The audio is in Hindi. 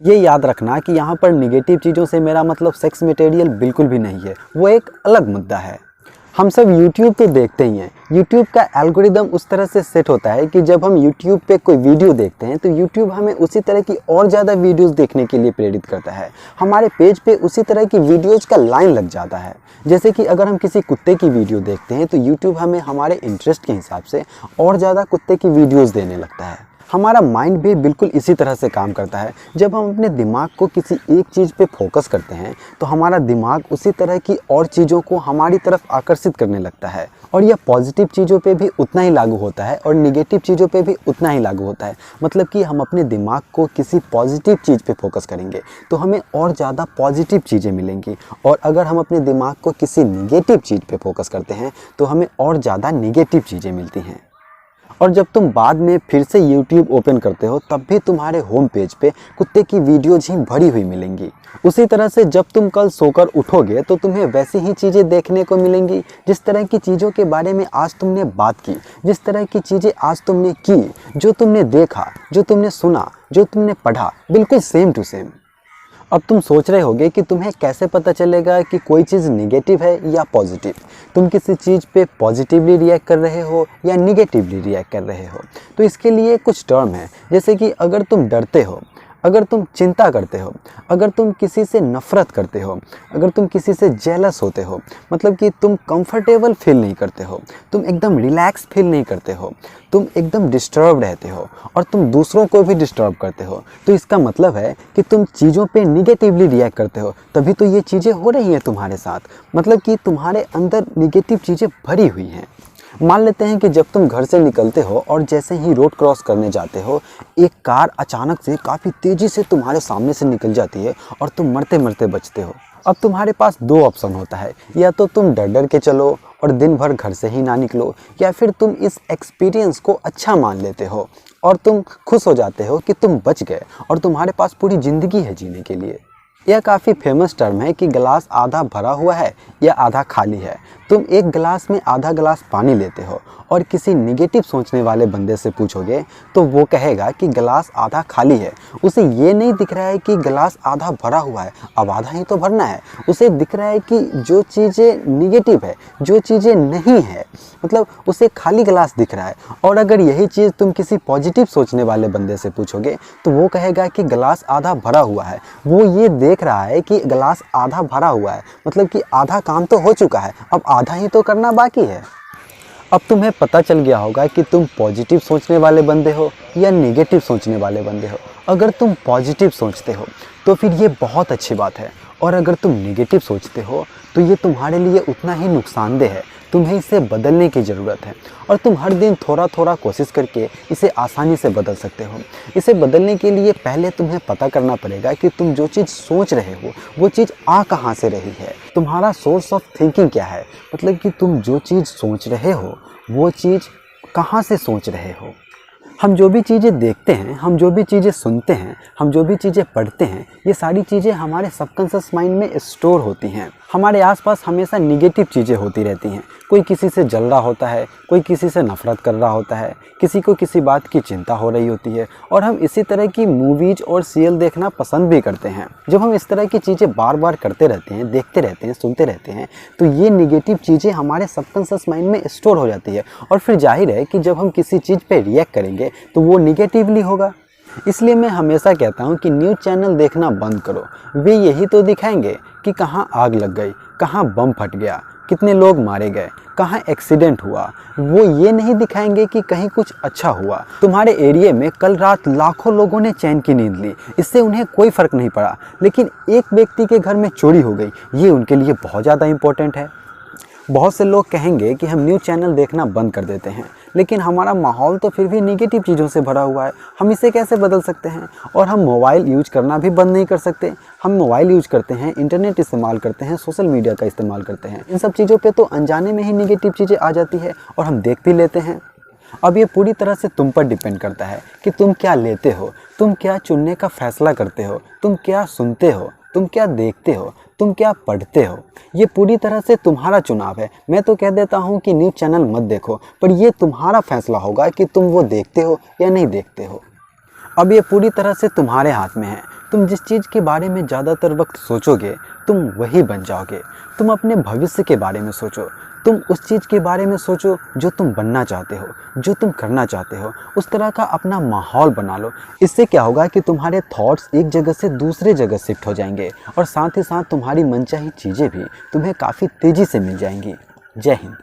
ये याद रखना कि यहाँ पर निगेटिव चीज़ों से मेरा मतलब सेक्स मटेरियल बिल्कुल भी नहीं है, वो एक अलग मुद्दा है। हम सब YouTube तो देखते ही हैं। YouTube का एल्गोरिदम उस तरह से सेट होता है कि जब हम YouTube पे कोई वीडियो देखते हैं तो YouTube हमें उसी तरह की और ज़्यादा वीडियोस देखने के लिए प्रेरित करता है। हमारे पेज पे उसी तरह की वीडियोस का लाइन लग जाता है। जैसे कि अगर हम किसी कुत्ते की वीडियो देखते हैं तो YouTube हमें हमारे इंटरेस्ट के हिसाब से और ज़्यादा कुत्ते की वीडियोज़ देने लगता है। हमारा माइंड भी बिल्कुल इसी तरह से काम करता है। जब हम अपने दिमाग को किसी एक चीज़ पे फोकस करते हैं तो हमारा दिमाग उसी तरह की और चीज़ों को हमारी तरफ आकर्षित करने लगता है, और यह पॉजिटिव चीज़ों पे भी उतना ही लागू होता है और निगेटिव चीज़ों पे भी उतना ही लागू होता है। मतलब कि हम अपने दिमाग को किसी पॉजिटिव चीज़ पे फोकस करेंगे तो हमें और ज़्यादा पॉजिटिव चीज़ें मिलेंगी, और अगर हम अपने दिमाग को किसी निगेटिव चीज़ पे फोकस करते हैं तो हमें और ज़्यादा निगेटिव चीज़ें मिलती हैं। और जब तुम बाद में फिर से YouTube ओपन करते हो तब भी तुम्हारे होम पेज पे कुत्ते की वीडियोज ही भरी हुई मिलेंगी। उसी तरह से जब तुम कल सोकर उठोगे तो तुम्हें वैसी ही चीज़ें देखने को मिलेंगी जिस तरह की चीज़ों के बारे में आज तुमने बात की, जिस तरह की चीज़ें आज तुमने की, जो तुमने देखा, जो तुमने सुना, जो तुमने पढ़ा, बिल्कुल सेम टू सेम। अब तुम सोच रहे होगे कि तुम्हें कैसे पता चलेगा कि कोई चीज़ निगेटिव है या पॉजिटिव। तुम किसी चीज़ पे पॉजिटिवली रिएक्ट कर रहे हो या निगेटिवली रिएक्ट कर रहे हो। तो इसके लिए कुछ टर्म है, जैसे कि अगर तुम डरते हो, अगर तुम चिंता करते हो, अगर तुम किसी से नफ़रत करते हो, अगर तुम किसी से जेलस होते हो, मतलब कि तुम कंफर्टेबल फील नहीं करते हो, तुम एकदम रिलैक्स फील नहीं करते हो, तुम एकदम डिस्टर्ब रहते हो और तुम दूसरों को भी डिस्टर्ब करते हो, तो इसका मतलब है कि तुम चीज़ों पे निगेटिवली रिएक्ट करते हो। तभी तो ये चीज़ें हो रही हैं तुम्हारे साथ, मतलब कि तुम्हारे अंदर निगेटिव चीज़ें भरी हुई हैं। मान लेते हैं कि जब तुम घर से निकलते हो और जैसे ही रोड क्रॉस करने जाते हो, एक कार अचानक से काफ़ी तेज़ी से तुम्हारे सामने से निकल जाती है और तुम मरते मरते बचते हो। अब तुम्हारे पास दो ऑप्शन होता है, या तो तुम डर डर के चलो और दिन भर घर से ही ना निकलो, या फिर तुम इस एक्सपीरियंस को अच्छा मान लेते हो और तुम खुश हो जाते हो कि तुम बच गए और तुम्हारे पास पूरी ज़िंदगी है जीने के लिए। यह काफ़ी फेमस टर्म है कि गिलास आधा भरा हुआ है या आधा खाली है। तुम एक गिलास में आधा गिलास पानी लेते हो और किसी निगेटिव सोचने वाले बंदे से पूछोगे तो वो कहेगा कि गिलास आधा खाली है। उसे ये नहीं दिख रहा है कि गिलास आधा भरा हुआ है, अब आधा ही तो भरना है। उसे दिख रहा है कि जो चीज़ें निगेटिव है, जो चीज़ें नहीं है, मतलब उसे खाली गिलास दिख रहा है। और अगर यही चीज़ तुम किसी पॉजिटिव सोचने वाले बंदे से पूछोगे तो वो कहेगा कि गिलास आधा भरा हुआ है। वो ये देख रहा है कि गिलास आधा भरा हुआ है, मतलब कि आधा काम तो हो चुका है, अब आधा ही तो करना बाकी है। अब तुम्हें पता चल गया होगा कि तुम पॉजिटिव सोचने वाले बंदे हो या नेगेटिव सोचने वाले बंदे हो। अगर तुम पॉजिटिव सोचते हो तो फिर ये बहुत अच्छी बात है, और अगर तुम नेगेटिव सोचते हो तो ये तुम्हारे लिए उतना ही नुकसानदेह है। तुम्हें इसे बदलने की ज़रूरत है, और तुम हर दिन थोड़ा थोड़ा कोशिश करके इसे आसानी से बदल सकते हो। इसे बदलने के लिए पहले तुम्हें पता करना पड़ेगा कि तुम जो चीज़ सोच रहे हो वो चीज़ आ कहाँ से रही है, तुम्हारा सोर्स ऑफ थिंकिंग क्या है। मतलब कि तुम जो चीज़ सोच रहे हो वो चीज़ कहाँ से सोच रहे हो। हम जो भी चीज़ें देखते हैं, हम जो भी चीज़ें सुनते हैं, हम जो भी चीज़ें पढ़ते हैं, ये सारी चीज़ें हमारे सबकॉन्शियस माइंड में स्टोर होती हैं। हमारे आसपास हमेशा निगेटिव चीज़ें होती रहती हैं। कोई किसी से जल रहा होता है, कोई किसी से नफ़रत कर रहा होता है, किसी को किसी बात की चिंता हो रही होती है, और हम इसी तरह की मूवीज़ और सीरियल देखना पसंद भी करते हैं। जब हम इस तरह की चीज़ें बार बार करते रहते हैं, देखते रहते हैं, सुनते रहते हैं, तो ये निगेटिव चीज़ें हमारे सबकॉन्शियस माइंड में स्टोर हो जाती है, और फिर जाहिर है कि जब हम किसी चीज़ पर रिएक्ट करेंगे तो वो निगेटिवली होगा। इसलिए मैं हमेशा कहता हूँ कि न्यूज़ चैनल देखना बंद करो। वे यही तो दिखाएंगे कि कहाँ आग लग गई, कहाँ बम फट गया, कितने लोग मारे गए, कहाँ एक्सीडेंट हुआ। वो ये नहीं दिखाएंगे कि कहीं कुछ अच्छा हुआ। तुम्हारे एरिया में कल रात लाखों लोगों ने चैन की नींद ली, इससे उन्हें कोई फ़र्क नहीं पड़ा, लेकिन एक व्यक्ति के घर में चोरी हो गई, ये उनके लिए बहुत ज़्यादा इम्पोर्टेंट है। बहुत से लोग कहेंगे कि हम न्यूज़ चैनल देखना बंद कर देते हैं, लेकिन हमारा माहौल तो फिर भी निगेटिव चीज़ों से भरा हुआ है। हम इसे कैसे बदल सकते हैं? और हम मोबाइल यूज करना भी बंद नहीं कर सकते। हम मोबाइल यूज करते हैं, इंटरनेट इस्तेमाल करते हैं, सोशल मीडिया का इस्तेमाल करते हैं। इन सब चीज़ों पे तो अनजाने में ही निगेटिव चीज़ें आ जाती है और हम देख भी लेते हैं। अब ये पूरी तरह से तुम पर डिपेंड करता है कि तुम क्या लेते हो, तुम क्या चुनने का फैसला करते हो, तुम क्या सुनते हो, तुम क्या देखते हो, तुम क्या पढ़ते हो। ये पूरी तरह से तुम्हारा चुनाव है। मैं तो कह देता हूँ कि न्यूज़ चैनल मत देखो, पर ये तुम्हारा फैसला होगा कि तुम वो देखते हो या नहीं देखते हो। अब ये पूरी तरह से तुम्हारे हाथ में है। तुम जिस चीज़ के बारे में ज़्यादातर वक्त सोचोगे तुम वही बन जाओगे। तुम अपने भविष्य के बारे में सोचो, तुम उस चीज़ के बारे में सोचो जो तुम बनना चाहते हो, जो तुम करना चाहते हो, उस तरह का अपना माहौल बना लो। इससे क्या होगा कि तुम्हारे थॉट्स एक जगह से दूसरे जगह शिफ्ट हो जाएंगे और साथ ही साथ तुम्हारी मनचाही चीज़ें भी तुम्हें काफ़ी तेज़ी से मिल जाएंगी। जय हिंद।